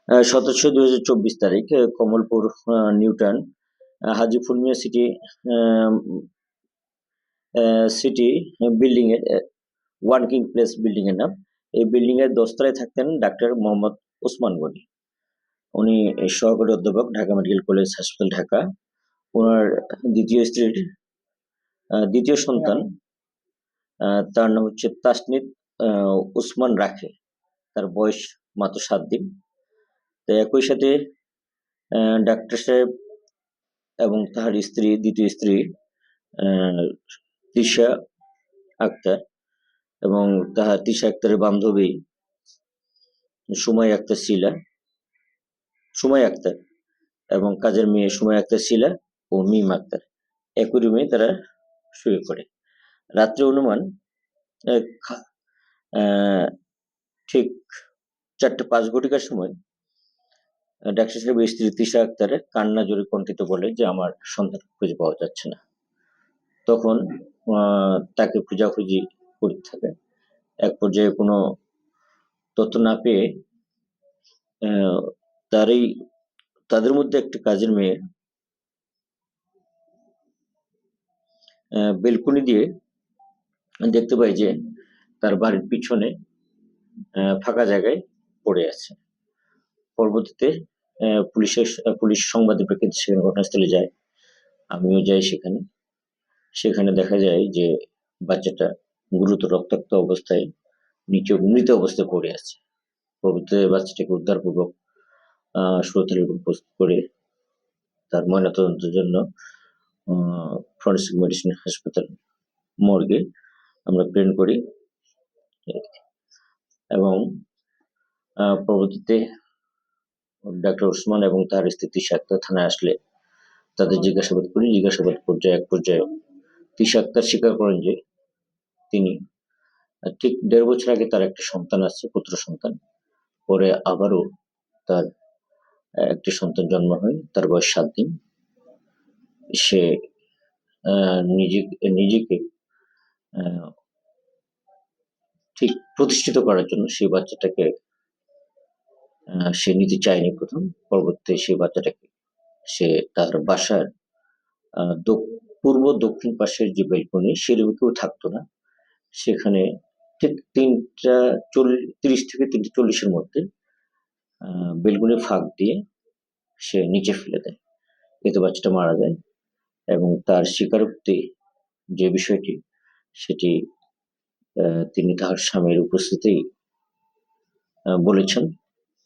17/2024 কমলপুর নিউটাউন হাজিপুর মিয়া city building এর one king place building এর নাম। এই বিল্ডিং এর 10 তলায় থাকতেন ডাক্তার মোহাম্মদ ওসমান গনি। উনি সহকারী অধ্যাপক, ঢাকা মেডিকেল কলেজ হাসপাতাল, ঢাকা। ওনার দ্বিতীয় স্ত্রীর দ্বিতীয় সন্তান, তার নাম হচ্ছে তাসনিদ উসমান রাখে। তার বয়স মাত্র 7 দিন। তো একই সাথে ডাক্তার সাহেব এবং তার স্ত্রী, দ্বিতীয় স্ত্রী তৃষা আক্তার এবং তাহার তৃষা আক্তারের বান্ধবী সুমাইয়া আক্তার এবং কাজের মেয়ে সুমাইয়া আক্তার শিলা ও মিম আক্তার একই রুমে তারা শুয়ে পড়ে। রাত্রে অনুমান ঠিক 4:05 সময় ডাক্তার সাহেবের স্ত্রী তৃষা আক্তারের কান্না জোরে কণ্ঠিত বলে যে আমার সন্তান খুঁজে পাওয়া যাচ্ছে না। তখন তাকে খোঁজাখুঁজি করতে থাকে। এক পর্যায়ে কোনো তথ্য না পেয়ে তাদের মধ্যে একটা কাজের মেয়ে বেলকুনি দিয়ে দেখতে পাই যে তার বাড়ির পিছনে ফাঁকা জায়গায় পড়ে আছে। পরবর্তীতে পুলিশ সংবাদের প্রেক্ষিতে সেখানে ঘটনাস্থলে যায়। আমিও যাই সেখানে দেখা যায় যে বাচ্চাটা গুরুতর রক্তাক্ত অবস্থায় নিচে মৃত অবস্থায় পড়ে আছে। পরবর্তীতে বাচ্চাটাকে উদ্ধারপূর্বক সুরতহালের উপর প্রস্তুত করে তার ময়নাতদন্তের জন্য ফরেনসিক মেডিসিন হাসপাতাল মর্গে আমরা প্রেরণ করি এবং পরবর্তীতে ডাক্তার ওসমান এবং তার স্ত্রী তৃষা আক্তার থানায় আসলে তাদের জিজ্ঞাসাবাদ করি। জিজ্ঞাসাবাদ এক পর্যায়ে তৃষা আক্তার স্বীকার করেন যে তিনি ঠিক 1.5 বছর আগে তার একটা সন্তান আছে, পুত্র সন্তান। পরে আবারও তার একটি সন্তান জন্ম হয়, তার বয়স 7 দিন। সে নিজেকে ঠিক প্রতিষ্ঠিত করার জন্য সেই বাচ্চাটাকে সে নিতে চায়নি প্রথম। পরবর্তীতে সেই বাচ্চাটাকে সে তার বাসার পূর্ব দক্ষিণ পাশের যে বেলকনি, সে রুমে কেউ থাকতো না, সেখানে ঠিক 3:30 থেকে 3:40 মধ্যে বেলকনির ফাঁক দিয়ে সে নিচে ফেলে দেয়। এতে বাচ্চাটা মারা যায় এবং তার স্বীকারোক্তি যে বিষয়টি সেটি তিনি তার স্বামীর উপস্থিতিতেই বলেছেন।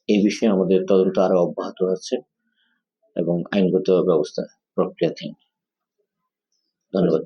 এই বিষয়ে আমাদের তদন্ত আরো অব্যাহত আছে এবং আইনগত ব্যবস্থা প্রক্রিয়াধীন। ধন্যবাদ।